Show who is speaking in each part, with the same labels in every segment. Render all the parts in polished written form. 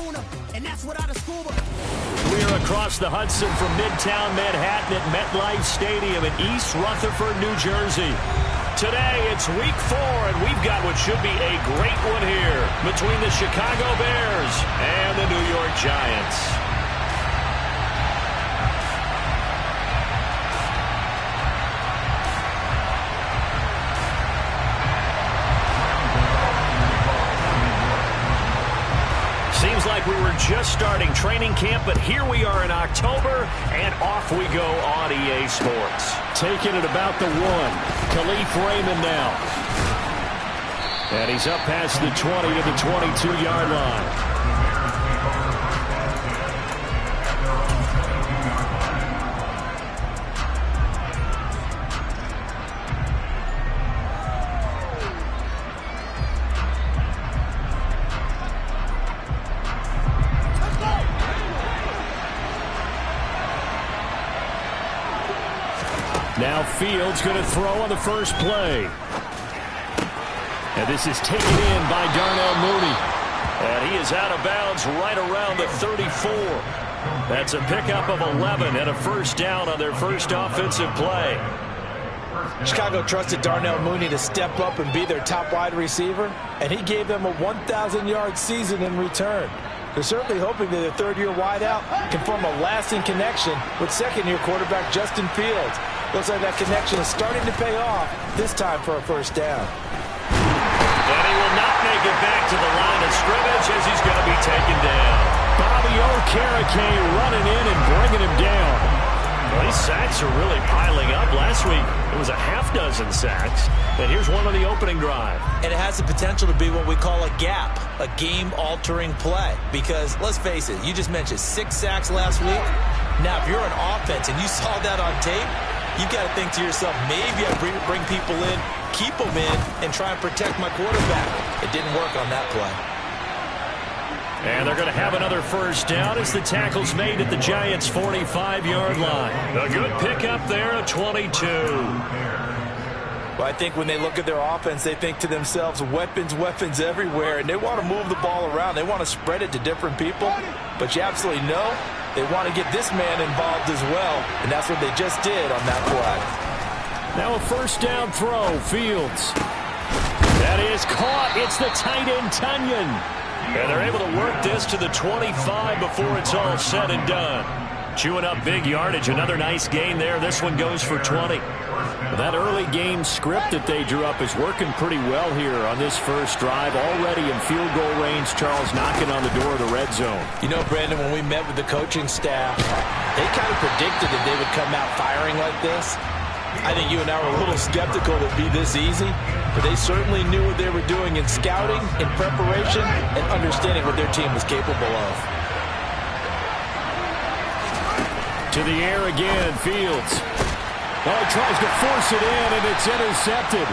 Speaker 1: We're across the Hudson from Midtown Manhattan at MetLife Stadium in East Rutherford, New Jersey. Today, it's week 4, and we've got what should be a great one here between the Chicago Bears and the New York Giants. Seems like we were just starting training camp, but here we are in October, and off we go on EA Sports. Taking it about the 1. Khalif Raymond now. And he's up past the 20 to the 22-yard line. Now Fields going to throw on the first play. And this is taken in by Darnell Mooney. And he is out of bounds right around the 34. That's a pickup of 11 and a first down on their first offensive play.
Speaker 2: Chicago trusted Darnell Mooney to step up and be their top wide receiver, and he gave them a 1,000-yard season in return. They're certainly hoping that the third-year wideout can form a lasting connection with second-year quarterback Justin Fields. Looks like that connection is starting to pay off, this time for a first down.
Speaker 1: And he will not make it back to the line of scrimmage as he's going to be taken down. Bobby Okereke running in and bringing him down. Well, these sacks are really piling up. Last week, it was a half-dozen sacks. And here's one on the opening drive.
Speaker 2: And it has the potential to be what we call a gap, a game-altering play. Because, let's face it, you just mentioned 6 sacks last week. Now, if you're an offense and you saw that on tape, you've got to think to yourself, maybe I bring people in, keep them in, and try and protect my quarterback. It didn't work on that play.
Speaker 1: And they're going to have another first down as the tackle's made at the Giants' 45-yard line. A good pickup there at 22.
Speaker 2: Well, I think when they look at their offense, they think to themselves, weapons, weapons everywhere, and they want to move the ball around. They want to spread it to different people, but you absolutely know they want to get this man involved as well, and that's what they just did on that play.
Speaker 1: Now a first down throw, Fields. That is caught. It's the tight end, Tunyon. And they're able to work this to the 25 before it's all said and done. Chewing up big yardage. Another nice gain there. This one goes for 20. That early game script that they drew up is working pretty well here on this first drive. Already in field goal range, Charles knocking on the door of the red zone.
Speaker 2: You know, Brandon, when we met with the coaching staff, they kind of predicted that they would come out firing like this. I think you and I were a little skeptical it would be this easy, but they certainly knew what they were doing in scouting, in preparation, and understanding what their team was capable of.
Speaker 1: To the air again, Fields. Oh, he tries to force it in, and it's intercepted.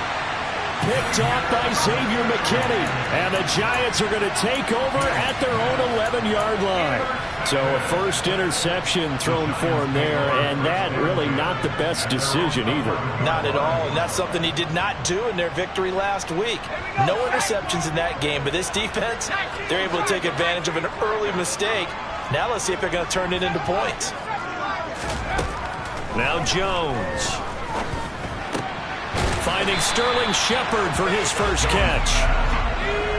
Speaker 1: Picked off by Xavier McKinney. And the Giants are going to take over at their own 11-yard line. So a first interception thrown for him there, and that really not the best decision either.
Speaker 2: Not at all, and that's something he did not do in their victory last week. No interceptions in that game, but this defense, they're able to take advantage of an early mistake. Now let's see if they're going to turn it into points.
Speaker 1: Now Jones. Finding Sterling Shepard for his first catch.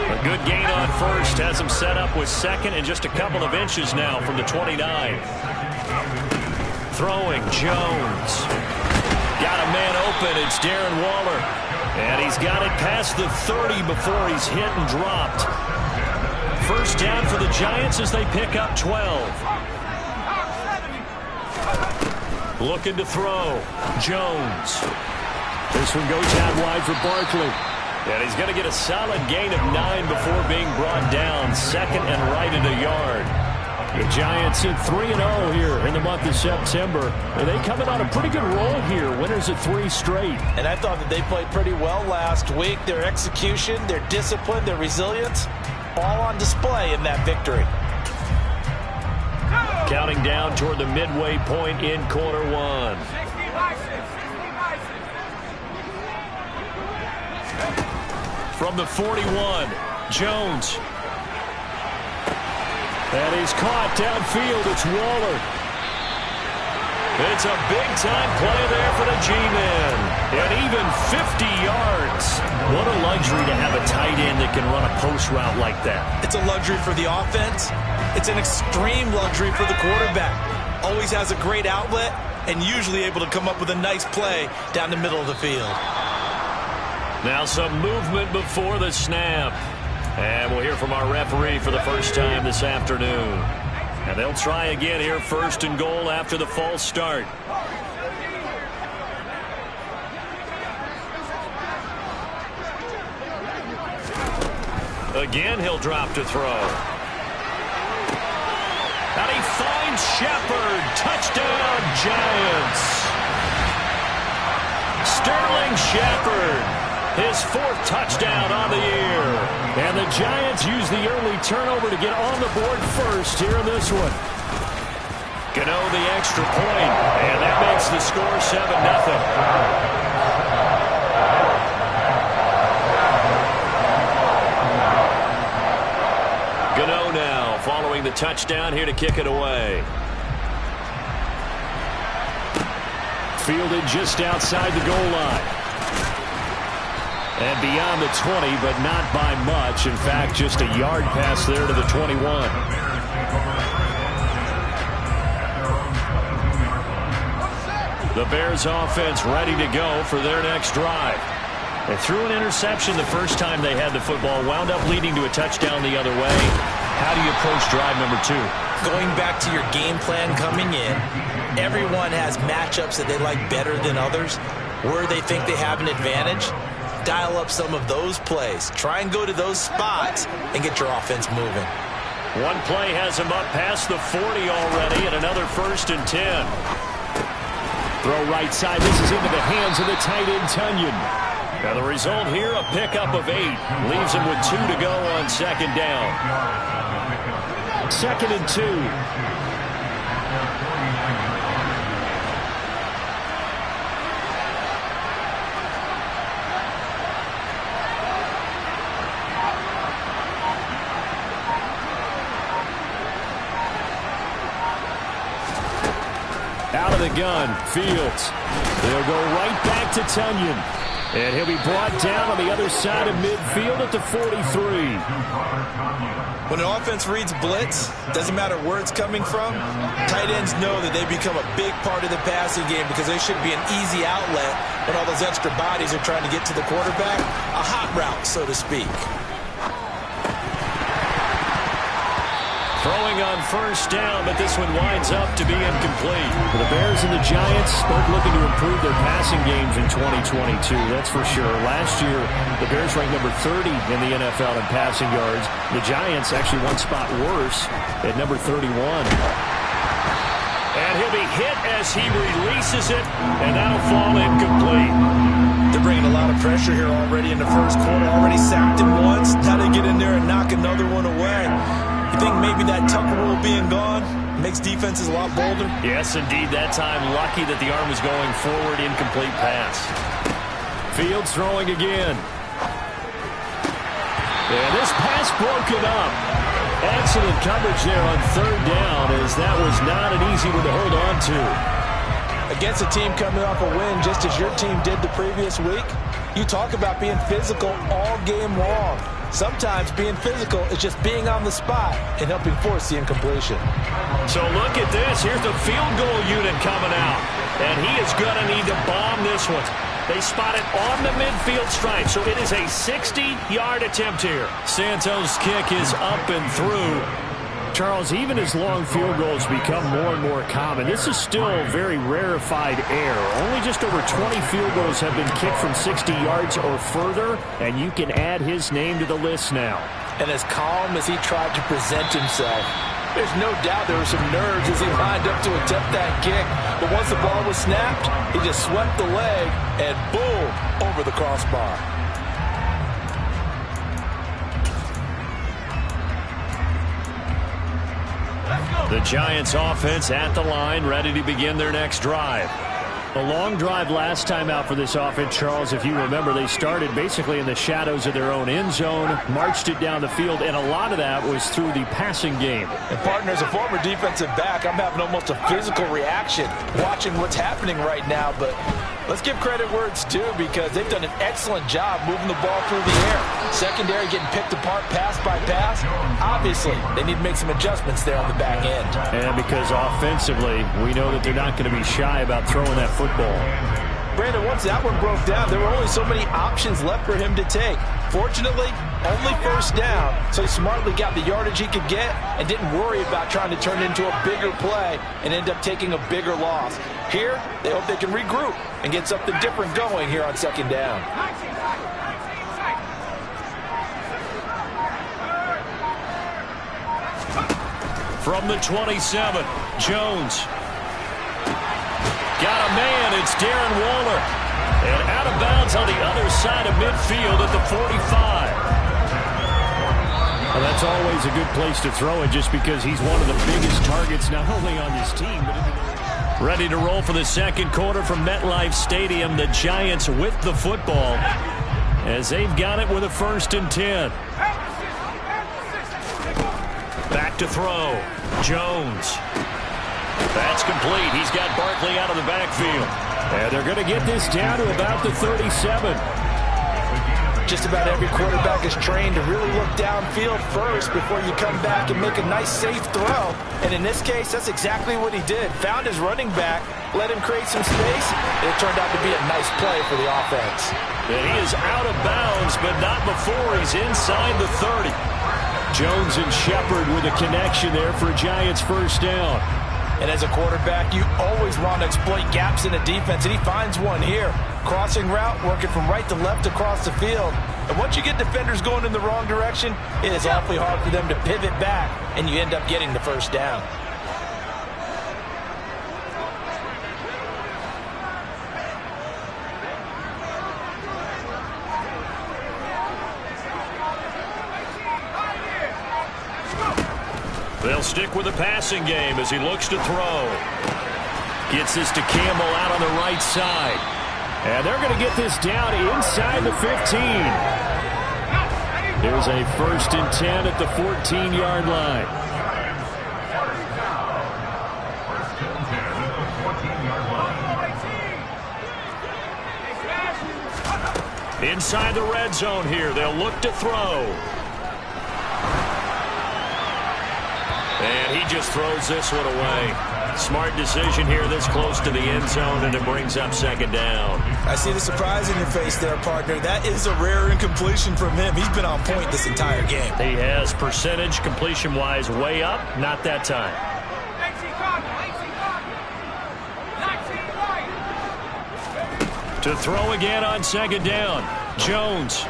Speaker 1: A good gain on first. Has him set up with second and just a couple of inches now from the 29. Throwing Jones. Got a man open. It's Darren Waller. And he's got it past the 30 before he's hit and dropped. First down for the Giants as they pick up 12. Looking to throw. Jones. This one goes out wide for Barkley. And he's going to get a solid gain of 9 before being brought down. Second and right at a yard. The Giants at 3-0 here in the month of September. And they coming on a pretty good roll here. Winners of 3 straight.
Speaker 2: And I thought that they played pretty well last week. Their execution, their discipline, their resilience, all on display in that victory.
Speaker 1: Counting down toward the midway point in quarter one. From the 41, Jones. And he's caught downfield. It's Waller. It's a big-time play there for the G-men. And even 50 yards. What a luxury to have a tight end that can run a post route like that.
Speaker 2: It's a luxury for the offense. It's an extreme luxury for the quarterback. Always has a great outlet and usually able to come up with a nice play down the middle of the field.
Speaker 1: Now some movement before the snap. And we'll hear from our referee for the first time this afternoon. And they'll try again here, first and goal after the false start. Again, he'll drop to throw. And he finds Shepard. Touchdown, Giants. Sterling Shepard. His fourth touchdown on the year. And the Giants use the early turnover to get on the board first here in this one. Gano the extra point. And that makes the score 7-0. Gano now following the touchdown here to kick it away. Fielded just outside the goal line. And beyond the 20, but not by much. In fact, just a yard pass there to the 21. The Bears offense ready to go for their next drive. They threw an interception the first time they had the football, wound up leading to a touchdown the other way. How do you approach drive number 2?
Speaker 2: Going back to your game plan coming in, everyone has matchups that they like better than others, where they think they have an advantage. Dial up some of those plays. Try and go to those spots and get your offense moving.
Speaker 1: One play has him up past the 40 already, and another 1st and 10. Throw right side. This is into the hands of the tight end, Tunyon. Now the result here, a pickup of 8. Leaves him with 2 to go on second down. 2nd and 2. Out of the gun, Fields. They'll go right back to Tunyon. And he'll be brought down on the other side of midfield at the 43.
Speaker 2: When an offense reads blitz, doesn't matter where it's coming from, tight ends know that they become a big part of the passing game because they should be an easy outlet when all those extra bodies are trying to get to the quarterback. A hot route, so to speak.
Speaker 1: Throwing on first down, but this one winds up to be incomplete. For the Bears and the Giants, both looking to improve their passing games in 2022, that's for sure. Last year, the Bears ranked number 30 in the NFL in passing yards. The Giants actually one spot worse at number 31. And he'll be hit as he releases it, and that'll fall incomplete.
Speaker 2: They're bringing a lot of pressure here already in the first quarter. Already sacked him once. Now they get in there and knock another one away. You think maybe that Tucker rule being gone makes defenses a lot bolder?
Speaker 1: Yes, indeed. That time, lucky that the arm was going forward. Incomplete pass. Fields throwing again. And this pass broken up. Excellent coverage there on third down, as that was not an easy one to hold on to.
Speaker 2: Against a team coming off a win, just as your team did the previous week, you talk about being physical all game long. Sometimes being physical is just being on the spot and helping force the incompletion.
Speaker 1: So look at this. Here's the field goal unit coming out. And he is going to need to bomb this one. They spot it on the midfield stripe. So it is a 60-yard attempt here. Santos' kick is up and through. Charles, even as long field goals become more and more common, this is still very rarefied air. Only just over 20 field goals have been kicked from 60 yards or further, and you can add his name to the list now.
Speaker 2: And as calm as he tried to present himself, there's no doubt there were some nerves as he lined up to attempt that kick. But once the ball was snapped, he just swept the leg and boom, over the crossbar.
Speaker 1: The Giants offense at the line, ready to begin their next drive. A long drive last time out for this offense, Charles. If you remember, they started basically in the shadows of their own end zone, marched it down the field, and a lot of that was through the passing game.
Speaker 2: And, partner, as a former defensive back, I'm having almost a physical reaction watching what's happening right now. But let's give credit where it's due because they've done an excellent job moving the ball through the air. Secondary getting picked apart pass by pass. Obviously, they need to make some adjustments there on the back end.
Speaker 1: And because offensively, we know that they're not going to be shy about throwing that football.
Speaker 2: Brandon, once that one broke down, there were only so many options left for him to take. Fortunately, only first down, so he smartly got the yardage he could get and didn't worry about trying to turn it into a bigger play and end up taking a bigger loss. Here, they hope they can regroup and get something different going here on second down.
Speaker 1: From the 27, Jones. Got a man, it's Darren Waller. And out of bounds on the other side of midfield at the 45. Well, that's always a good place to throw it just because he's one of the biggest targets not only on this team, but ready to roll for the second quarter from MetLife Stadium. The Giants with the football as they've got it with a 1st and 10. Back to throw. Jones. That's complete. He's got Barkley out of the backfield. And they're going to get this down to about the 37.
Speaker 2: Just about every quarterback is trained to really look downfield first before you come back and make a nice, safe throw. And in this case, that's exactly what he did. Found his running back, let him create some space, and it turned out to be a nice play for the offense.
Speaker 1: And he is out of bounds, but not before he's inside the 30. Jones and Shepard with a connection there for Giants first down.
Speaker 2: And as a quarterback, you always want to exploit gaps in a defense, and he finds one here. Crossing route, working from right to left across the field. And once you get defenders going in the wrong direction, it is awfully hard for them to pivot back, and you end up getting the first down.
Speaker 1: They'll stick with the passing game as he looks to throw. Gets this to Campbell out on the right side. And they're going to get this down inside the 15. There's a 1st and 10 at the 14-yard line. Inside the red zone here. They'll look to throw. And he just throws this one away. Smart decision here this close to the end zone, and it brings up second down.
Speaker 2: I see the surprise in your face there, partner. That is a rare incompletion from him. He's been on point this entire game.
Speaker 1: He has percentage completion-wise way up. Not that time. To throw again on second down. Jones.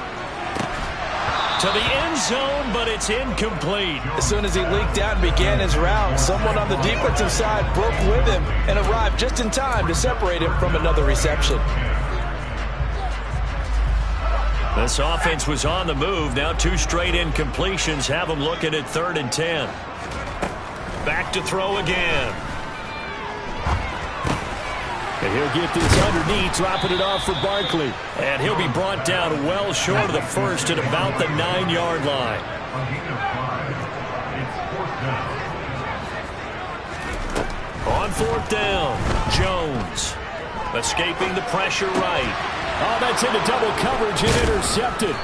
Speaker 1: To the end zone, but it's incomplete.
Speaker 2: As soon as he leaked out and began his route, someone on the defensive side broke with him and arrived just in time to separate him from another reception.
Speaker 1: This offense was on the move. Now 2 straight incompletions have them looking at 3rd and 10. Back to throw again. And he'll get this underneath, dropping it off for Barkley. And he'll be brought down well short of the first at about the 9-yard line. On 4th down, Jones. Escaping the pressure right. Oh, that's into double coverage and intercepted.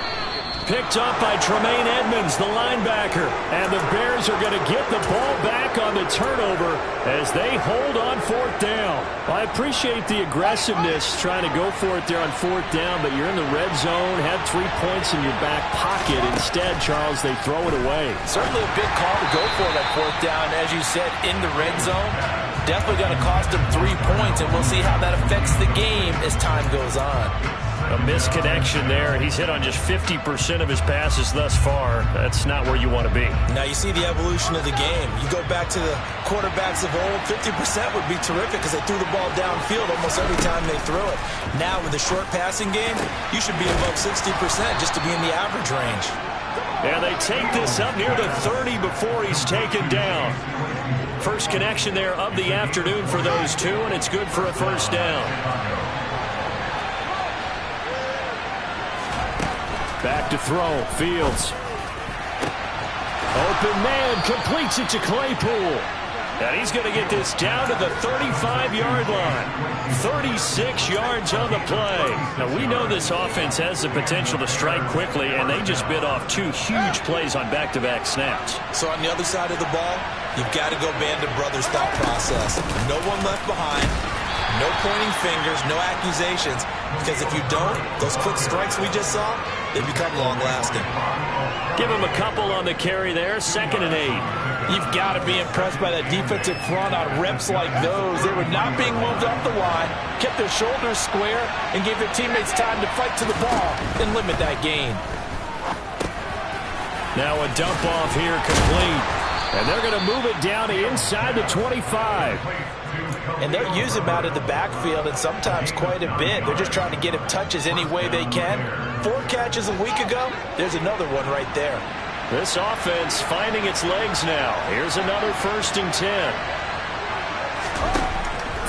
Speaker 1: Picked up by Tremaine Edmonds, the linebacker. And the Bears are going to get the ball back on the turnover as they hold on 4th down. I appreciate the aggressiveness trying to go for it there on 4th down, but you're in the red zone, had 3 points in your back pocket. Instead, Charles, they throw it away.
Speaker 2: Certainly a big call to go for that 4th down, as you said, in the red zone. Definitely going to cost them 3 points, and we'll see how that affects the game as time goes on.
Speaker 1: A misconnection there. He's hit on just 50% of his passes thus far. That's not where you want to be.
Speaker 2: Now you see the evolution of the game. You go back to the quarterbacks of old, 50% would be terrific because they threw the ball downfield almost every time they threw it. Now with the short passing game, you should be above 60% just to be in the average range.
Speaker 1: And they take this up near the 30 before he's taken down. First connection there of the afternoon for those two, and it's good for a first down. Back to throw. Fields. Open man, completes it to Claypool. And he's going to get this down to the 35-yard line. 36 yards on the play. Now, we know this offense has the potential to strike quickly, and they just bit off two huge plays on back-to-back snaps.
Speaker 2: So on the other side of the ball, you've got to go Band of Brothers thought process. No one left behind. No pointing fingers, no accusations. Because if you don't, those quick strikes we just saw, they become long-lasting.
Speaker 1: Give him a couple on the carry there. 2nd and 8.
Speaker 2: You've got to be impressed by that defensive front on reps like those. They were not being moved off the line, kept their shoulders square, and gave their teammates time to fight to the ball and limit that gain.
Speaker 1: Now a dump off here complete. And they're going to move it down to inside the 25.
Speaker 2: And they'll use him out of the backfield, and sometimes quite a bit. They're just trying to get him touches any way they can. 4 catches a week ago. There's another one right there.
Speaker 1: This offense finding its legs now. Here's another 1st and 10.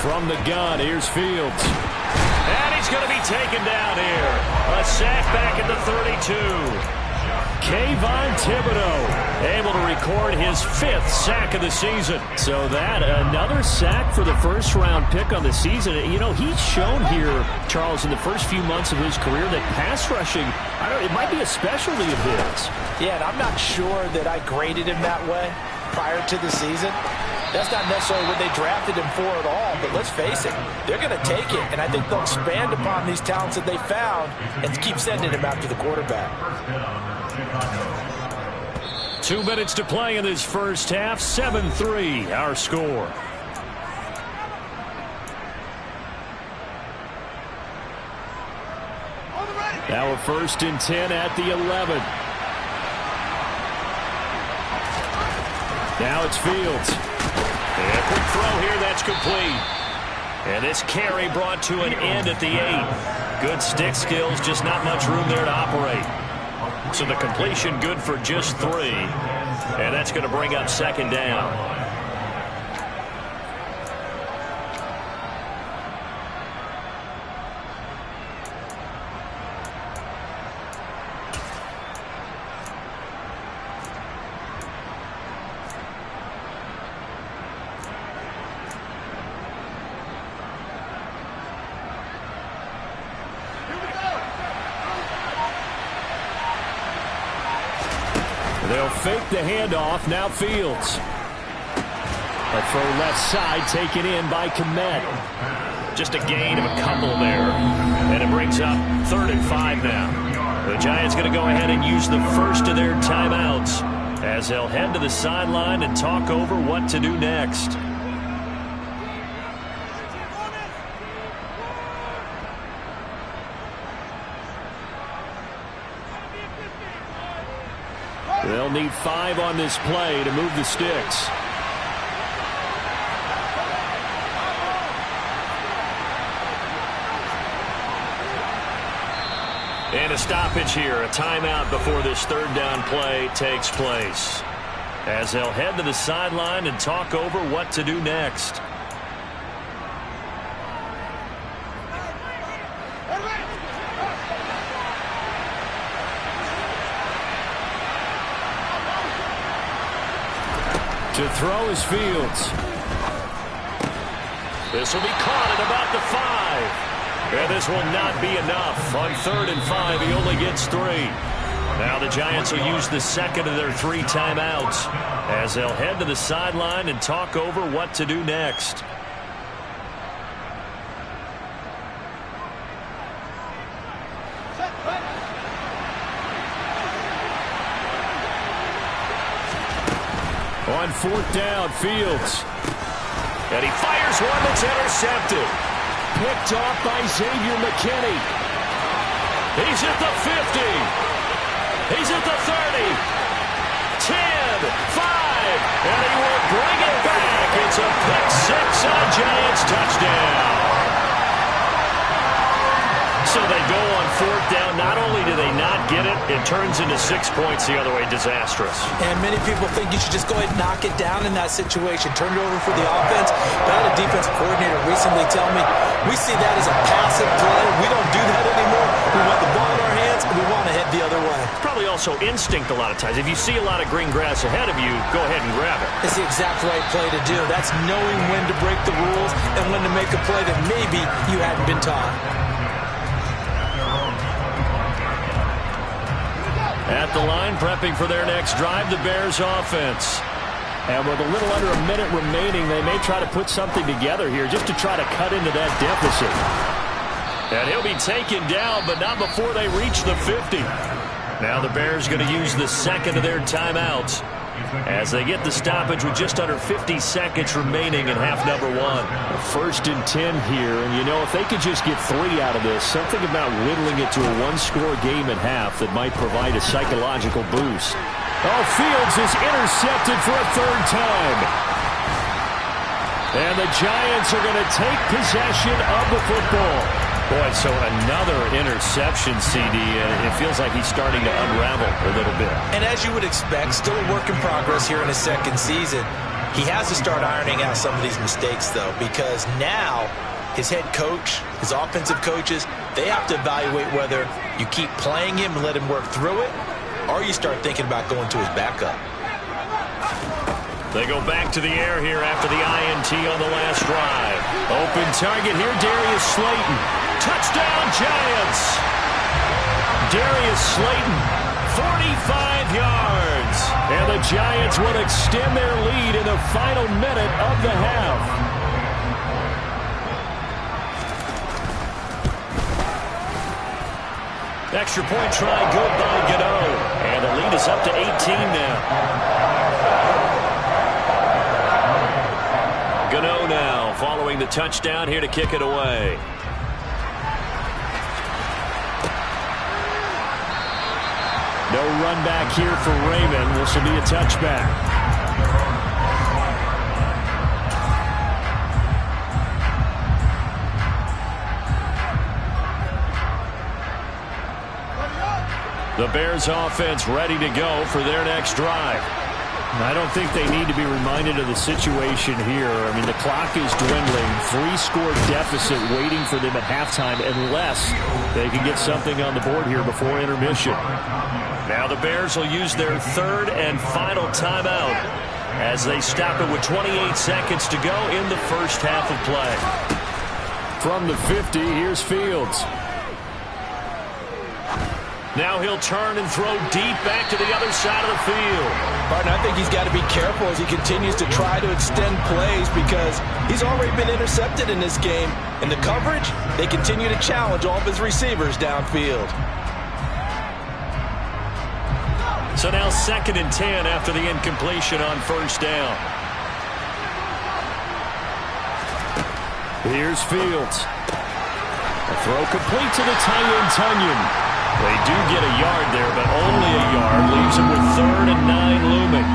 Speaker 1: From the gun, here's Fields. And he's going to be taken down here. A sack back at the 32. Kayvon Thibodeau able to record his 5th sack of the season. So that, another sack for the first-round pick on the season. You know, he's shown here, Charles, in the first few months of his career that pass rushing, it might be a specialty of his.
Speaker 2: Yeah, and I'm not sure that I graded him that way prior to the season. That's not necessarily what they drafted him for at all, but let's face it, they're going to take it, and I think they'll expand upon these talents that they found and keep sending him after the quarterback.
Speaker 1: 2 minutes to play in this first half. 7-3 our score. Now a 1st and 10 at the 11. Now it's Fields. And a quick throw here, that's complete. And this carry brought to an end at the 8. Good stick skills, just not much room there to operate. So the completion good for just 3. And that's going to bring up 2nd down. They'll fake the handoff. Now Fields. A throw left side taken in by Kmet. Just a gain of a couple there. And it brings up 3rd and 5 now. The Giants going to go ahead and use the first of their timeouts as they'll head to the sideline and talk over what to do next. They'll need 5 on this play to move the sticks. And a stoppage here, a timeout before this 3rd down play takes place. As they'll head to the sideline and talk over what to do next. To throw is Fields. This will be caught at about the 5. And this will not be enough. On 3rd and 5, he only gets 3. Now the Giants will use the 2nd of their 3 timeouts as they'll head to the sideline and talk over what to do next. On 4th down, Fields. And he fires one that's intercepted. Picked off by Xavier McKinney. He's at the 50. He's at the 30. 10, 5, and he will bring it back. It's a pick 6 and a Giants touchdown. So they go on 4th down, not not only do they not get it, it turns into 6 points the other way. Disastrous.
Speaker 2: And many people think you should just go ahead and knock it down in that situation. Turn it over for the offense. But I had a defensive coordinator recently tell me, we see that as a passive play. We don't do that anymore. We want the ball in our hands, and we want to head the other way.
Speaker 1: Probably also instinct a lot of times. If you see a lot of green grass ahead of you, go ahead and grab it.
Speaker 2: It's the exact right play to do. That's knowing when to break the rules and when to make a play that maybe you hadn't been taught.
Speaker 1: At the line, prepping for their next drive, the Bears offense. And with a little under a minute remaining, they may try to put something together here just to try to cut into that deficit. And he'll be taken down, but not before they reach the 50. Now the Bears going to use the second of their timeouts as they get the stoppage with just under 50 seconds remaining in half number 1.
Speaker 3: 1st and 10 here, and you know, if they could just get 3 out of this, something about whittling it to a one-score game at half that might provide a psychological boost.
Speaker 1: Oh, Fields is intercepted for a 3rd time. And the Giants are going to take possession of the football. Boy, so another interception, CD. It feels like he's starting to unravel a little bit.
Speaker 2: And as you would expect, still a work in progress here in his 2nd season. He has to start ironing out some of these mistakes, though, because now his head coach, his offensive coaches, they have to evaluate whether you keep playing him and let him work through it, or you start thinking about going to his backup.
Speaker 1: They go back to the air here after the INT on the last drive. Open target here, Darius Slayton. Touchdown, Giants! Darius Slayton, 45 yards. And the Giants will extend their lead in the final minute of the half. Extra point try good by Gano. And the lead is up to 18 now. Gano now following the touchdown here to kick it away.
Speaker 3: No run back here for Raymond. This will be a touchback.
Speaker 1: The Bears offense ready to go for their next drive.
Speaker 3: I don't think they need to be reminded of the situation here. I mean, the clock is dwindling. 3-score deficit waiting for them at halftime unless they can get something on the board here before intermission.
Speaker 1: Now the Bears will use their 3rd and final timeout as they stop it with 28 seconds to go in the first half of play.
Speaker 3: From the 50, here's Fields.
Speaker 1: Now he'll turn and throw deep back to the other side of the field.
Speaker 2: Partner, I think he's got to be careful as he continues to try to extend plays because he's already been intercepted in this game. In the coverage, they continue to challenge all of his receivers downfield.
Speaker 1: So now 2nd and 10 after the incompletion on 1st down.
Speaker 3: Here's Fields. A throw complete to the tight end, Tunyon.
Speaker 1: They do get a yard there, but only a yard. Leaves them with 3rd and 9 looming.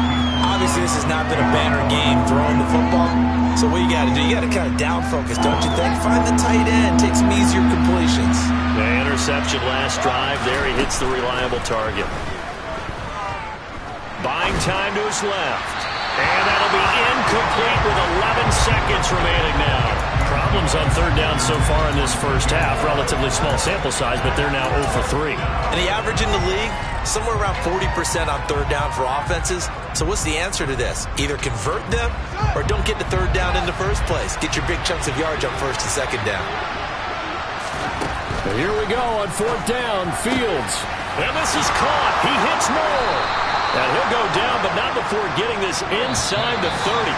Speaker 2: Obviously, this has not been a banner game throwing the football. So what you got to do, you got to kind of down focus, don't you think? Find the tight end, take some easier completions.
Speaker 1: The interception last drive. There he hits the reliable target. Buying time to his left. And that'll be incomplete with 11 seconds remaining now. Problems on 3rd down so far in this first half. Relatively small sample size, but they're now 0 for 3.
Speaker 2: And the average in the league, somewhere around 40% on 3rd down for offenses. So what's the answer to this? Either convert them or don't get to 3rd down in the first place. Get your big chunks of yards on 1st and 2nd down.
Speaker 3: But here we go on 4th down. Fields.
Speaker 1: And this is caught. He hits Moore. And he'll go down, but not before getting this inside the 30.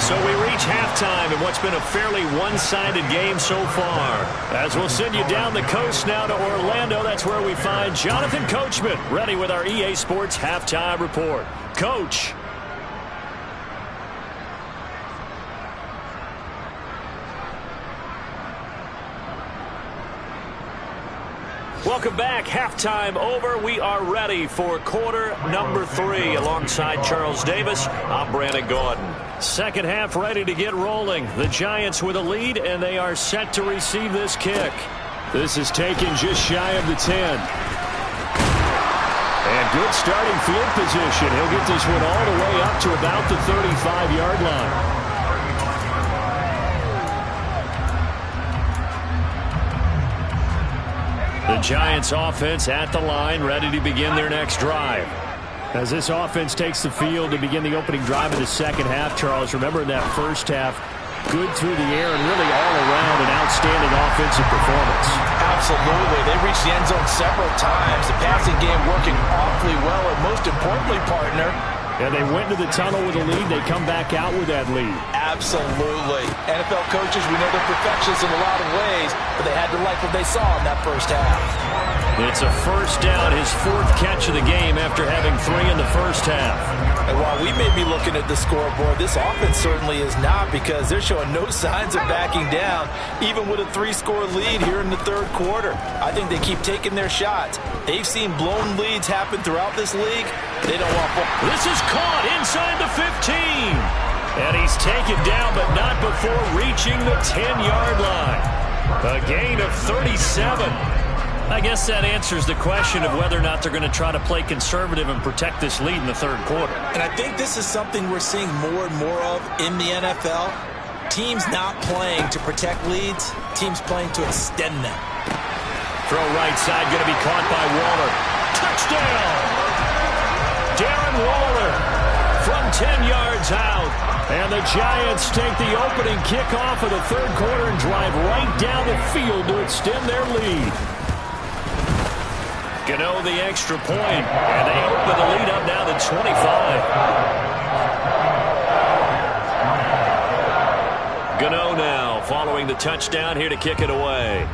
Speaker 1: So we reach halftime in what's been a fairly one-sided game so far. As we'll send you down the coast now to Orlando, that's where we find Jonathan Coachman ready with our EA Sports Halftime Report. Coach. Welcome back. Halftime over. We are ready for quarter number 3. Alongside Charles Davis, I'm Brandon Gordon. Second half ready to get rolling. The Giants with a lead, and they are set to receive this kick.
Speaker 3: This is taken just shy of the 10. And good starting field position. He'll get this one all the way up to about the 35-yard line. The Giants offense at the line, ready to begin their next drive. As this offense takes the field to begin the opening drive of the second half, Charles, remember in that first half, good through the air and really all around an outstanding offensive performance.
Speaker 2: Absolutely. They reached the end zone several times. The passing game working awfully well, and most importantly, partner,
Speaker 3: yeah, they went into the tunnel with a lead. They come back out with that lead.
Speaker 2: Absolutely. NFL coaches, we know they're perfectionists in a lot of ways, but they had to like what they saw in that first half.
Speaker 1: It's a first down, his fourth catch of the game after having 3 in the first half.
Speaker 2: And while we may be looking at the scoreboard, this offense certainly is not, because they're showing no signs of backing down, even with a 3-score lead here in the third quarter. I think they keep taking their shots. They've seen blown leads happen throughout this league. They don't want...
Speaker 1: This is caught inside the 15. And he's taken down, but not before reaching the 10-yard line. A gain of 37. I guess that answers the question of whether or not they're going to try to play conservative and protect this lead in the third quarter.
Speaker 2: And I think this is something we're seeing more and more of in the NFL. Teams not playing to protect leads, teams playing to extend them.
Speaker 1: Throw right side, going to be caught by Waller. Touchdown! Darren Waller from 10 yards out.
Speaker 3: And the Giants take the opening kickoff of the third quarter and drive right down the field to extend their lead.
Speaker 1: Gano the extra point, and they open the lead up now to 25. Gano now following the touchdown here to kick it away.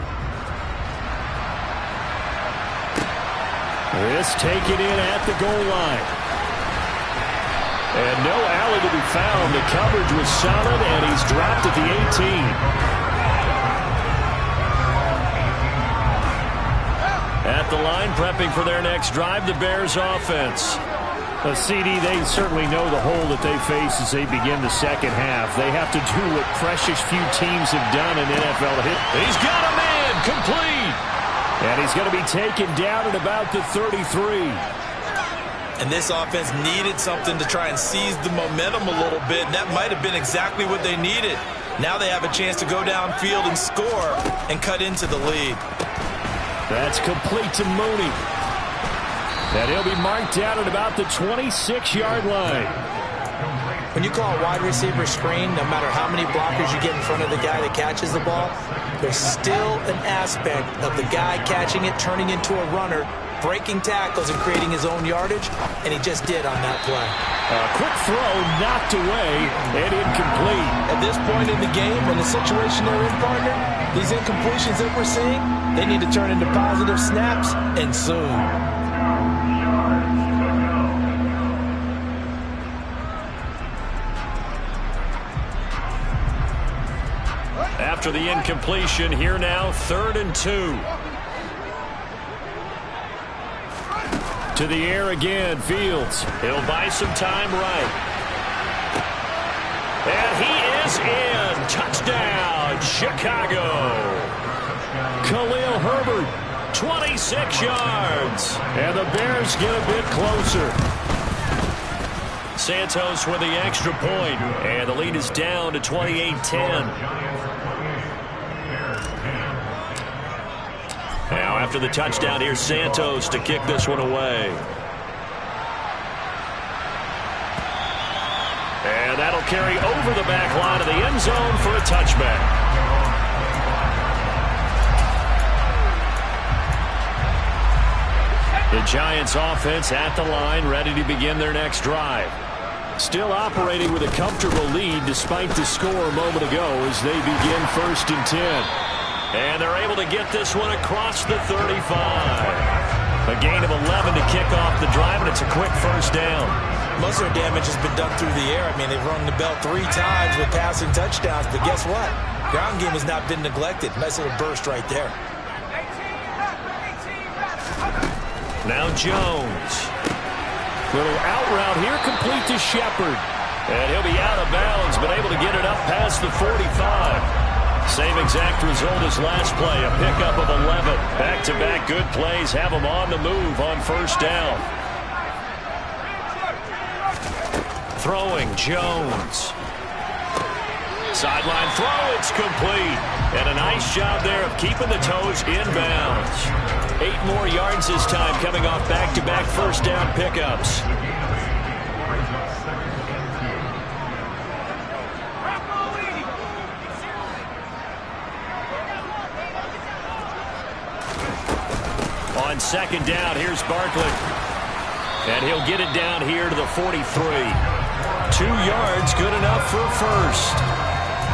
Speaker 3: This taken in at the goal line. And no alley to be found. The coverage was solid, and he's dropped at the 18.
Speaker 1: At the line, prepping for their next drive, the Bears offense.
Speaker 3: A CD, they certainly know the hole that they face as they begin the second half. They have to do what precious few teams have done in NFL.
Speaker 1: He's got a man, complete.
Speaker 3: And he's going to be taken down at about the 33.
Speaker 2: And this offense needed something to try and seize the momentum a little bit, and that might have been exactly what they needed. Now they have a chance to go downfield and score and cut into the lead.
Speaker 3: That's complete to Mooney. And he'll be marked down at about the 26-yard line.
Speaker 2: When you call a wide receiver screen, no matter how many blockers you get in front of the guy that catches the ball, there's still an aspect of the guy catching it, turning into a runner, breaking tackles and creating his own yardage, and he just did on that play.
Speaker 3: A quick throw knocked away and incomplete.
Speaker 2: At this point in the game, in the situation they're in, partner, these incompletions that we're seeing, they need to turn into positive snaps, and soon.
Speaker 1: After the incompletion, here now, 3rd and 2.
Speaker 3: To the air again, Fields.
Speaker 1: He'll buy some time right. And he is in. Touchdown, Chicago.
Speaker 3: Khalil Herbert.
Speaker 1: 26 yards.
Speaker 3: And the Bears get a bit closer.
Speaker 1: Santos with the extra point. And the lead is down to 28-10. Now, after the touchdown, here's Santos to kick this one away. And that'll carry over the back line of the end zone for a touchback. The Giants offense at the line, ready to begin their next drive.
Speaker 3: Still operating with a comfortable lead despite the score a moment ago as they begin 1st and 10.
Speaker 1: And they're able to get this one across the 35. A gain of 11 to kick off the drive, and it's a quick first down.
Speaker 2: Most of their damage has been done through the air. I mean, they've rung the bell 3 times with passing touchdowns, but guess what? Ground game has not been neglected. Nice little burst right there.
Speaker 1: Now Jones.
Speaker 3: Little out route here, complete to Shepard.
Speaker 1: And he'll be out of bounds, but able to get it up past the 45. Same exact result as last play, a pickup of 11. Back-to-back good plays have them on the move on first down. Throwing, Jones. Sideline throw, it's complete. And a nice job there of keeping the toes inbounds. 8 more yards this time, coming off back-to-back first down pickups. On second down, here's Barkley. And he'll get it down here to the 43. 2 yards, good enough for a first.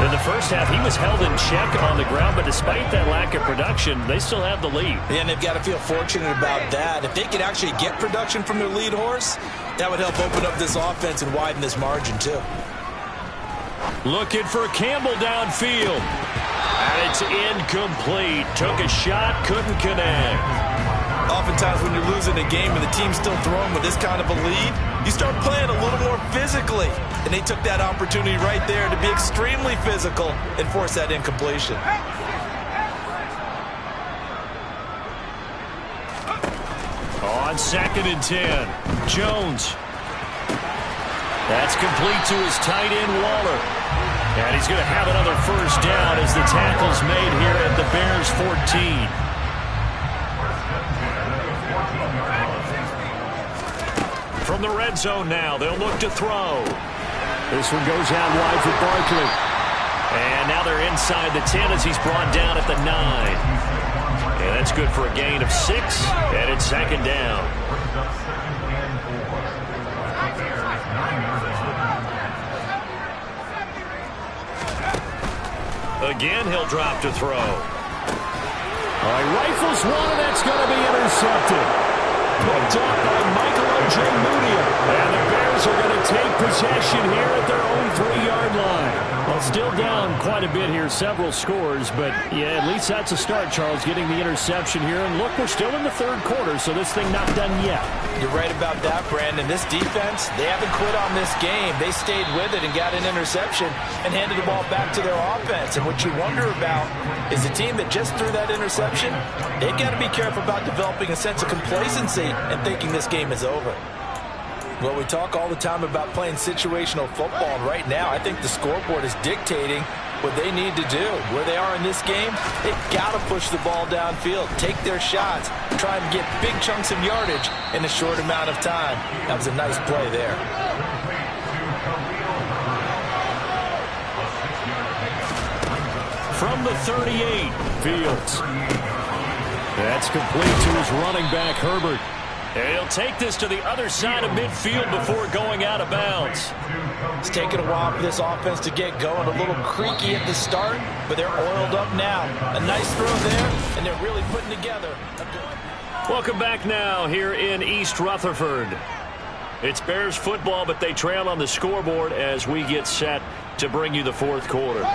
Speaker 1: In the first half, he was held in check on the ground, but despite that lack of production, they still have the lead.
Speaker 2: And they've got to feel fortunate about that. If they could actually get production from their lead horse, that would help open up this offense and widen this margin, too.
Speaker 1: Looking for Campbell downfield. And it's incomplete. Took a shot, couldn't connect.
Speaker 2: Oftentimes when you're losing a game and the team's still throwing with this kind of a lead, you start playing a little more physically. And they took that opportunity right there to be extremely physical and force that incompletion.
Speaker 1: On second and 10, Jones. That's complete to his tight end, Waller. And he's going to have another first down as the tackle's made here at the Bears 14. From the red zone now, they'll look to throw.
Speaker 3: This one goes out wide for Barkley.
Speaker 1: And now they're inside the 10 as he's brought down at the 9. And that's good for a gain of 6, and it's second down. Again, he'll drop to throw.
Speaker 3: All right, rifles one, and that's going to be intercepted. Picked up by Markellbabyboy.
Speaker 1: And the Bears are going to take possession here at their own 3-yard line.
Speaker 3: Well, still down quite a bit here, several scores, but yeah, at least that's a start, Charles, getting the interception here. And look, we're still in the third quarter, so this thing not done yet.
Speaker 2: You're right about that, Brandon. This defense, they haven't quit on this game. They stayed with it and got an interception and handed the ball back to their offense. And what you wonder about is the team that just threw that interception, they got to be careful about developing a sense of complacency and thinking this game is over. Well, we talk all the time about playing situational football, and right now I think the scoreboard is dictating what they need to do. Where they are in this game, they've got to push the ball downfield, take their shots, try and get big chunks of yardage in a short amount of time. That was a nice play there.
Speaker 1: From the 38,
Speaker 3: Fields. That's complete to his running back, Herbert.
Speaker 1: And he'll take this to the other side of midfield before going out of bounds.
Speaker 2: It's taken a while for this offense to get going. A little creaky at the start, but they're oiled up now. A nice throw there, and they're really putting together.
Speaker 1: Welcome back now here in East Rutherford. It's Bears football, but they trail on the scoreboard as we get set to bring you the fourth quarter.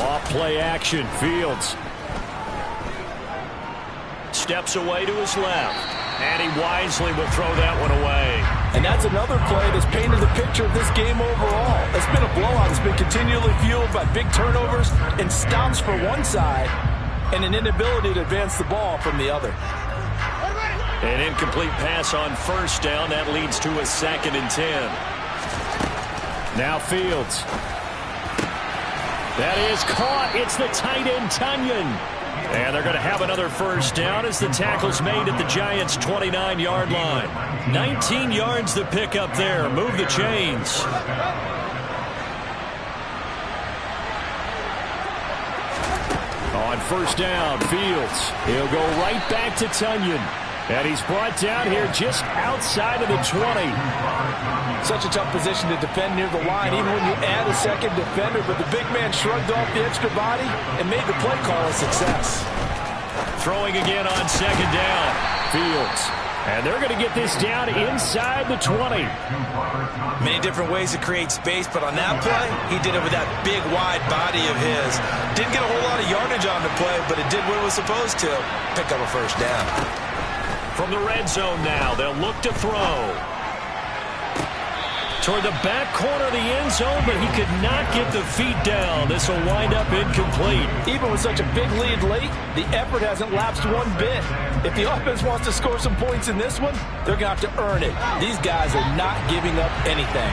Speaker 3: Off-play action, Fields.
Speaker 1: Steps away to his left. And he wisely will throw that one away.
Speaker 2: And that's another play that's painted the picture of this game overall. It's been a blowout. It's been continually fueled by big turnovers and stops for one side and an inability to advance the ball from the other.
Speaker 1: An incomplete pass on first down. That leads to a 2nd and 10.
Speaker 3: Now Fields.
Speaker 1: That is caught. It's the tight end, Tunyon. And they're going to have another first down as the tackle's made at the Giants' 29-yard line. 19 yards to pick up there. Move the chains.
Speaker 3: On first down, Fields. He'll go right back to Tunyon. And he's brought down here just outside of the 20.
Speaker 2: Such a tough position to defend near the line, even when you add a second defender. But the big man shrugged off the extra body and made the play call a success.
Speaker 1: Throwing again on second down.
Speaker 3: Fields. And they're going to get this down inside the 20.
Speaker 2: Many different ways to create space, but on that play, he did it with that big, wide body of his. Didn't get a whole lot of yardage on the play, but it did what it was supposed to. Pick up a first down.
Speaker 1: From the red zone now, they'll look to throw. Toward the back corner of the end zone, but he could not get the feet down. This will wind up incomplete.
Speaker 2: Even with such a big lead late, the effort hasn't lapsed one bit. If the offense wants to score some points in this one, they're going to have to earn it. These guys are not giving up anything.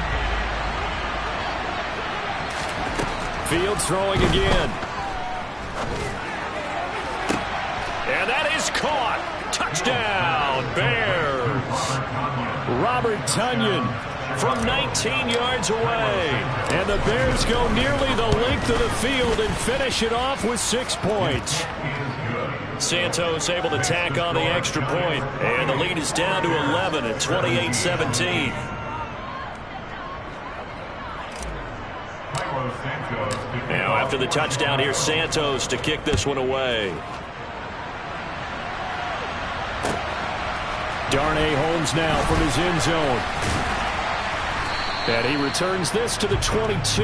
Speaker 1: Fields throwing again. And that is caught. Touchdown, Bears.
Speaker 3: Robert Tonyan
Speaker 1: from 19 yards away.
Speaker 3: And the Bears go nearly the length of the field and finish it off with 6 points.
Speaker 1: Santos able to tack on the extra point. And the lead is down to 11 at 28-17. Now after the touchdown, here's Santos to kick this one away.
Speaker 3: Darnay Holmes now from his end zone. And he returns this to the 22.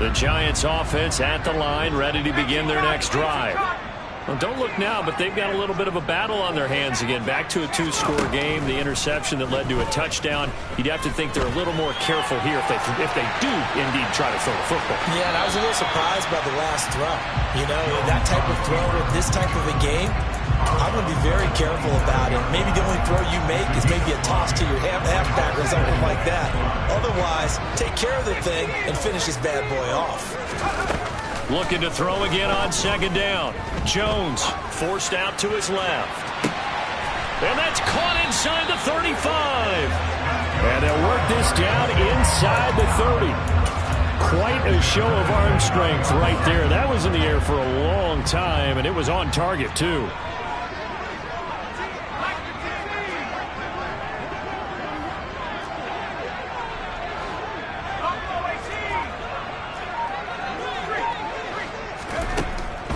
Speaker 1: The Giants offense at the line, ready to begin their next drive. Well, don't look now, but they've got a little bit of a battle on their hands again. Back to a 2-score game. The interception that led to a touchdown. You'd have to think they're a little more careful here if they do indeed try to throw the football.
Speaker 2: Yeah, and I was a little surprised by the last throw. You know, that type of throw with this type of a game, I'm going to be very careful about it. Maybe the only throw you make is maybe a toss to your halfback or something like that. Otherwise, take care of the thing and finish this bad boy off.
Speaker 1: Looking to throw again on second down. Jones forced out to his left. And that's caught inside the 35.
Speaker 3: And they'll work this down inside the 30. Quite a show of arm strength right there. That was in the air for a long time, and it was on target, too.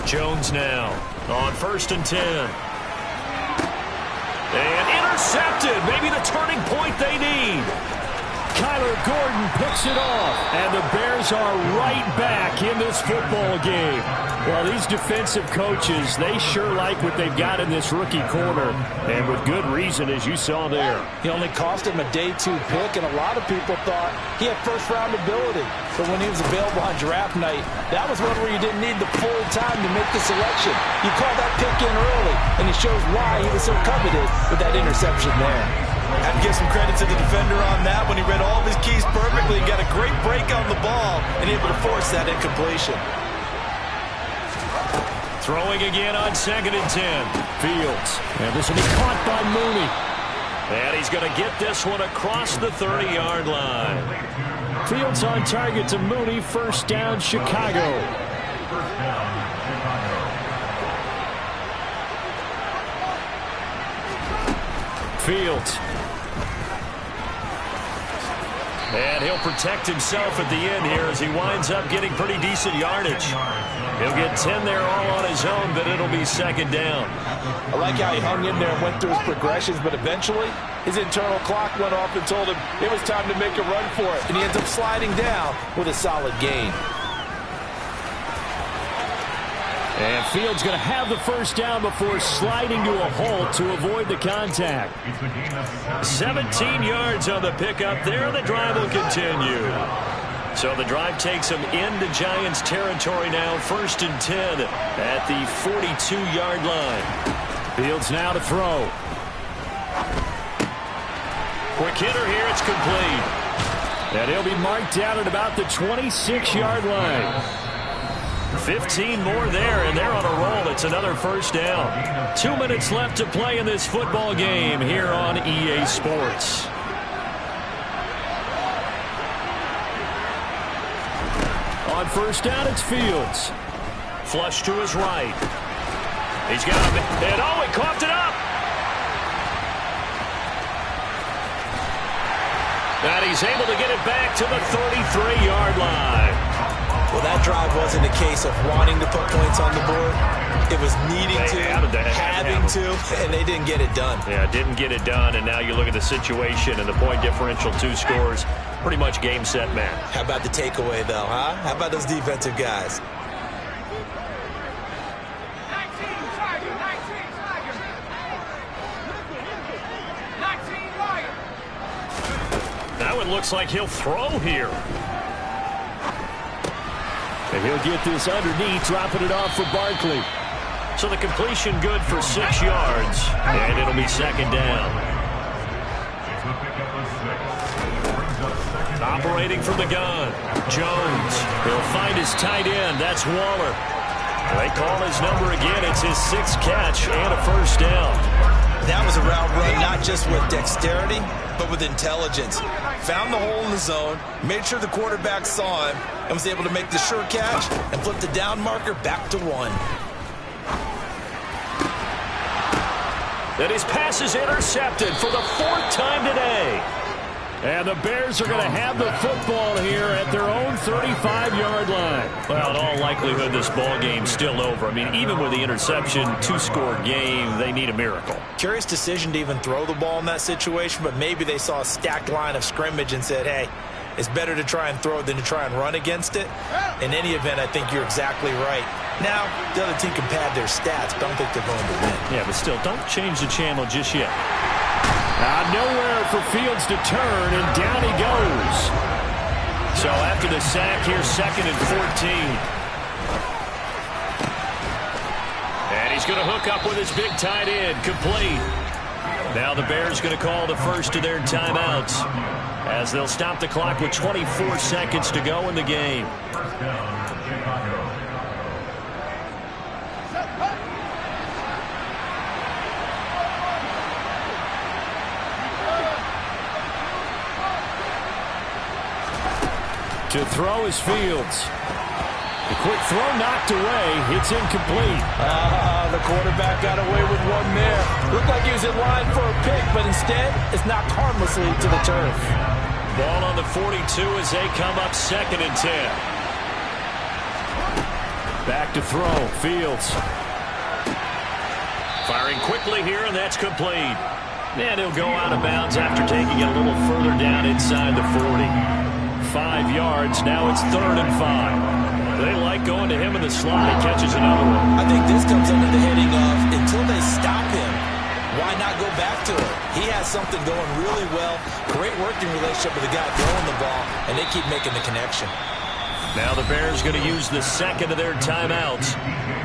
Speaker 1: Jones now on 1st and 10. And intercepted. Maybe the turning point they need.
Speaker 3: Kyler Gordon picks it off. And the Bears are right back in this football game. Well, these defensive coaches, they sure like what they've got in this rookie corner. And with good reason, as you saw there.
Speaker 2: He only cost him a day 2 pick, and a lot of people thought he had first-round ability. But when he was available on draft night, that was one where you didn't need the full time to make the selection. You called that pick in early, and it shows why he was so coveted with that interception there.
Speaker 4: Had to give some credit to the defender on that when he read all of his keys perfectly and got a great break on the ball and able to force that incompletion.
Speaker 1: Throwing again on 2nd and 10.
Speaker 3: Fields. And this will be caught by Mooney.
Speaker 1: And he's going to get this one across the 30-yard line.
Speaker 3: Fields on target to Mooney. 1st down, Chicago.
Speaker 1: Fields. And he'll protect himself at the end here as he winds up getting pretty decent yardage. He'll get 10 there all on his own, but it'll be 2nd down.
Speaker 2: I like how he hung in there and went through his progressions, but eventually his internal clock went off and told him it was time to make a run for it, and he ends up sliding down with a solid gain.
Speaker 3: And Fields going to have the 1st down before sliding to a halt to avoid the contact.
Speaker 1: 17 yards on the pickup there. The drive will continue. So the drive takes him into Giants territory now. 1st and 10 at the 42-yard line.
Speaker 3: Fields now to throw.
Speaker 1: Quick hitter here. It's complete.
Speaker 3: And he'll be marked down at about the 26-yard line.
Speaker 1: 15 more there, and they're on a roll. It's another 1st down. 2 minutes left to play in this football game here on EA Sports.
Speaker 3: On 1st down, it's Fields.
Speaker 1: Flush to his right. He's got him. And oh, he coughed it up. And he's able to get it back to the 33-yard line.
Speaker 2: Well, that drive wasn't a case of wanting to put points on the board. It was needing having to, and they didn't get it done.
Speaker 1: Yeah, didn't get it done, and now you look at the situation and the point differential, 2 scores, pretty much game, set, match.
Speaker 2: How about the takeaway, though, huh? How about those defensive guys?
Speaker 1: Now it looks like he'll throw here.
Speaker 3: And he'll get this underneath, dropping it off for Barkley.
Speaker 1: So the completion good for 6 yards, and it'll be second down. Operating from the gun, Jones. He'll find his tight end. That's Waller. They call his number again. It's his 6th catch and a first down.
Speaker 2: That was a route run not just with dexterity, but with intelligence. Found the hole in the zone, made sure the quarterback saw him, and was able to make the sure catch and flip the down marker back to 1.
Speaker 1: And his pass is intercepted for the 4th time today.
Speaker 3: And the Bears are going to have the football here at their own 35-yard line.
Speaker 1: Well, in all likelihood, this ball game's still over. I mean, even with the interception, 2-score game, they need a miracle.
Speaker 2: Curious decision to even throw the ball in that situation, but maybe they saw a stacked line of scrimmage and said, hey, it's better to try and throw than to try and run against it. In any event, I think you're exactly right. Now, the other team can pad their stats, but I don't think they're going to win.
Speaker 1: Yeah, but still, don't change the channel just yet.
Speaker 3: Nowhere for Fields to turn, and down he goes.
Speaker 1: So after the sack here, 2nd and 14. And he's going to hook up with his big tight end, complete. Now the Bears going to call the first of their timeouts as they'll stop the clock with 24 seconds to go in the game.
Speaker 3: To throw is Fields. The quick throw knocked away. It's incomplete.
Speaker 2: The quarterback got away with one there. Looked like he was in line for a pick, but instead it's knocked harmlessly to the turf.
Speaker 1: Ball on the 42 as they come up 2nd and 10.
Speaker 3: Back to throw. Fields.
Speaker 1: Firing quickly here, and that's complete. And he'll go out of bounds after taking it a little further down inside the 40. 5 yards. Now it's 3rd and 5. They like going to him in the slot. He catches another one.
Speaker 2: I think this comes under the heading of until they stop him, why not go back to it? He has something going really well. Great working relationship with the guy throwing the ball, and they keep making the connection.
Speaker 1: Now the Bears going to use the 2nd of their timeouts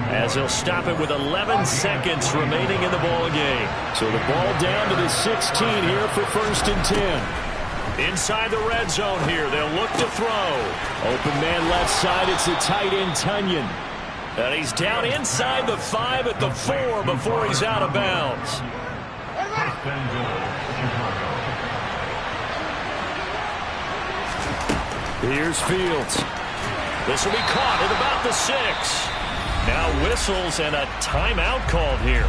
Speaker 1: as they'll stop it with 11 seconds remaining in the ball game.
Speaker 3: So the ball down to the 16 here for 1st and 10.
Speaker 1: Inside the red zone here, they'll look to throw.
Speaker 3: Open man left side, it's the tight end Tunyon.
Speaker 1: And he's down inside the 5 at the 4 before he's out of bounds.
Speaker 3: Here's Fields.
Speaker 1: This will be caught at about the 6. Now whistles and a timeout called here.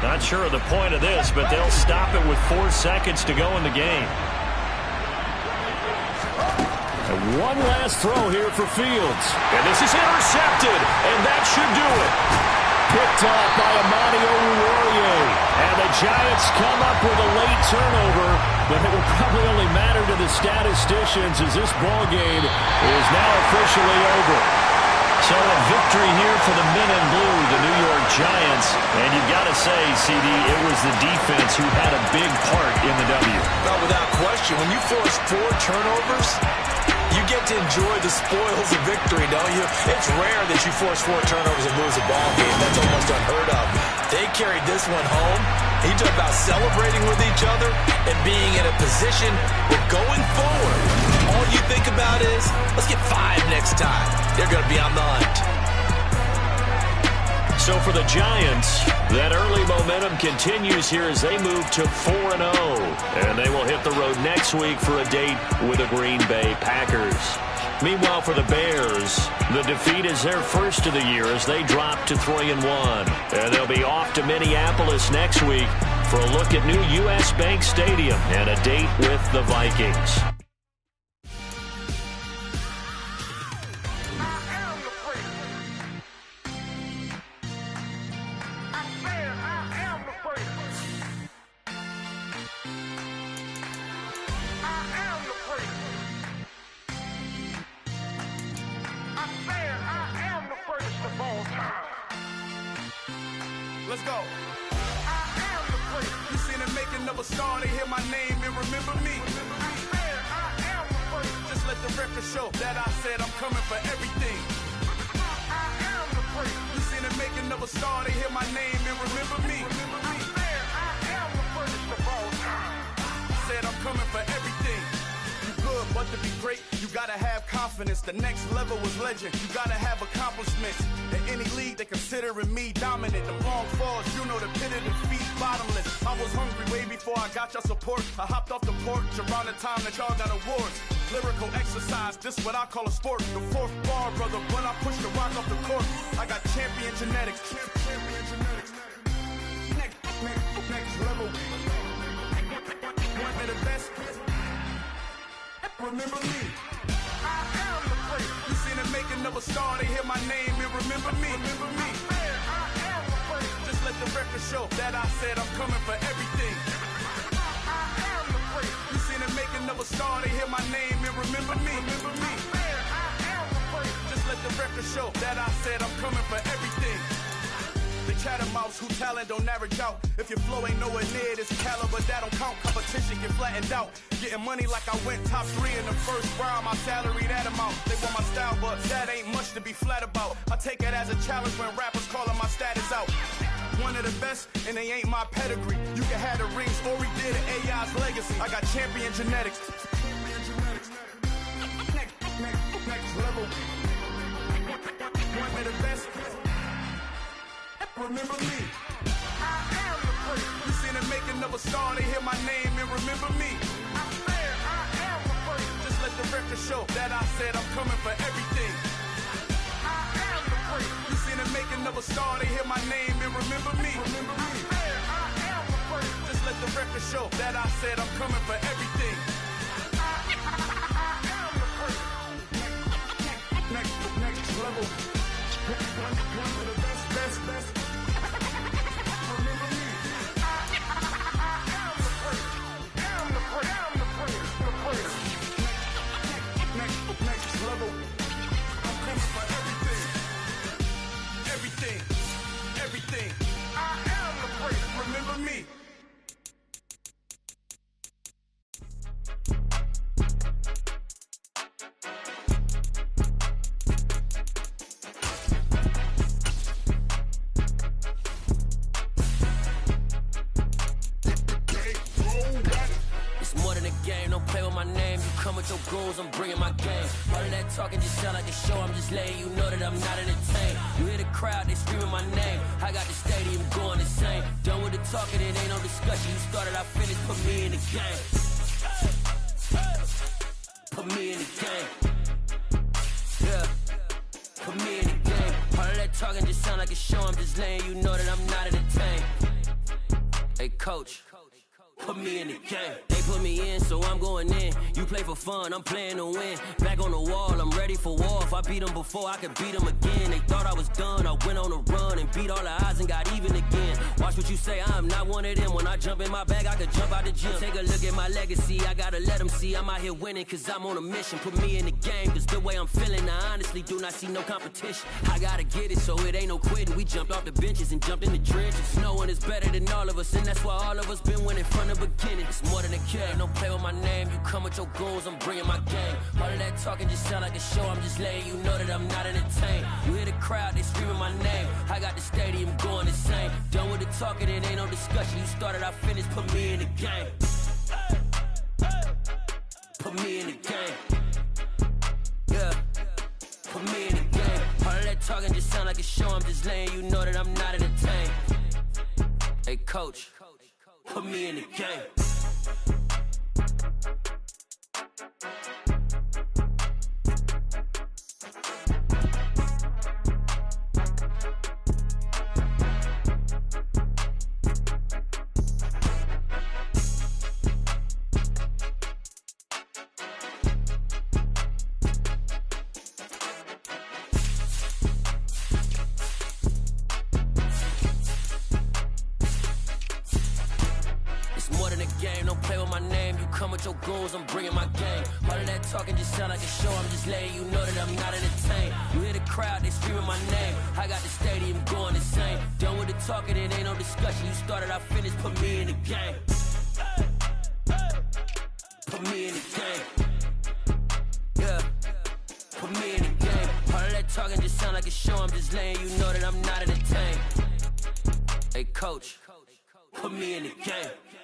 Speaker 1: Not sure of the point of this, but they'll stop it with 4 seconds to go in the game.
Speaker 3: And one last throw here for Fields.
Speaker 1: And this is intercepted, and that should do it.
Speaker 3: Picked off by Amani Oruwariye. And the Giants come up with a late turnover, but it will probably only matter to the statisticians as this ball game is now officially over.
Speaker 1: So a victory here for the men in blue, the New York Giants. And you've got to say, CD, it was the defense who had a big part in the W.
Speaker 2: Well, without question, when you force 4 turnovers, you get to enjoy the spoils of victory, don't you? It's rare that you force 4 turnovers and lose a ball game. That's almost unheard of. They carried this one home. He talked about celebrating with each other and being in a position where going forward, all you think about is, let's get 5 next time. They're going to be on the hunt.
Speaker 1: So for the Giants, that early momentum continues here as they move to 4-0. And they will hit the road next week for a date with the Green Bay Packers. Meanwhile, for the Bears, the defeat is their first of the year as they drop to 3-1. And they'll be off to Minneapolis next week for a look at new U.S. Bank Stadium and a date with the Vikings.
Speaker 5: Let's go. I am the great. You seen the making of a star, they hear my name and remember me. let the record show that I said I'm coming for everything. I am the first. You seen the making of a star, they hear my name and remember me. I said I am the first of all time. Said I'm coming for everything. You good, but to be great, you gotta have confidence. The next level was legend. You gotta have accomplishments. In any league, they considering me dominant. The long falls, you know the pit of defeat, bottomless. I was hungry way before I got your support. I hopped off the porch around the time that y'all got awards. Lyrical exercise, this what I call a sport. The fourth bar, brother, when I push the rock off the court. I got champion genetics. Champion genetics. Next level. One of the best. Remember me. I am the first. You seen the making of a star, they hear my name and remember me. Remember me. I am the first. Just let the record show that I said I'm coming for everything. I am the first. You seen the making of a star, they hear my name and remember me. Remember me. I am the first. Just let the record show that I said I'm coming for everything. The chattermouths who talent don't average out. If your flow ain't nowhere near this caliber, that don't count. Competition get flattened out. Getting money like I went top 3 in the first round. My salary that amount. They want my style, but that ain't much to be flat about. I take it as a challenge when rappers calling my status out. One of the best, and they ain't my pedigree. You can have the rings, or we did it, AI's legacy. I got champion genetics. Next level. One of the best. Remember me. I am the first. You seen the making of a star, they hear my name and remember me. I said I am the first. Just let the record show that I said I'm coming for everything. I am the first. You seen the making of a star, they hear my name and remember me. Remember me. I said I am the first. Just let the record show that I said I'm coming for everything. I am the first. Next level. One of the best. Remember me. I am the first. Am the first. Next level. I'm coming for everything. I am the first. Remember me.
Speaker 6: Come with your goons, I'm bringing my game. All of that talking just sound like a show. I'm just letting you know that I'm not entertained. You hear the crowd, they screaming my name. I got the stadium going insane. Done with the talking, it ain't no discussion. You started, I finished, put me in the game. Put me in the game. Yeah, put me in the game. All of that talking just sound like a show. I'm just letting you know that I'm not entertained. Hey, coach. Put me in the game. They put me in, so I'm going in. You play for fun, I'm playing to win. Back on the wall, I'm ready for war. If I beat them before, I could beat them again. They thought I was done, I went on a run and beat all the odds and got even again. Watch what you say, I'm not one of them. When I jump in my bag, I could jump out the gym. Take a look at my legacy, I gotta let them see I'm out here winning, cause I'm on a mission. Put me in the game, cause the way I'm feeling, I honestly do not see no competition. I gotta get it, so it ain't no quitting. We jumped off the benches and jumped in the trenches. No one is better than all of us, and that's why all of us been winning from the beginning. It's more than a game, don't play with my name. You come with your goons, I'm bringing my game. All of that talking just sound like a show. I'm just letting you know that I'm not entertained. You hear the crowd, they screaming my name. I got the stadium going insane. Done with the talking, it ain't no discussion. You started, I finished, put me in the game. Put me in the game. Yeah, put me in the game. All of that talking just sound like a show. I'm just letting you know that I'm not entertained. Hey, coach, put me in the game. Your goals, I'm bringing my game. All of that talking just sound like a show. I'm just letting you know that I'm not entertained. You hear the crowd, they screaming my name. I got the stadium going insane. Done with the talking, it ain't no discussion. You started, I finished, put me in the game. Put me in the game. Yeah, put me in the game. All that talking just sound like a show, I'm just laying you know that I'm not in the tank. Hey, coach, put me in the game.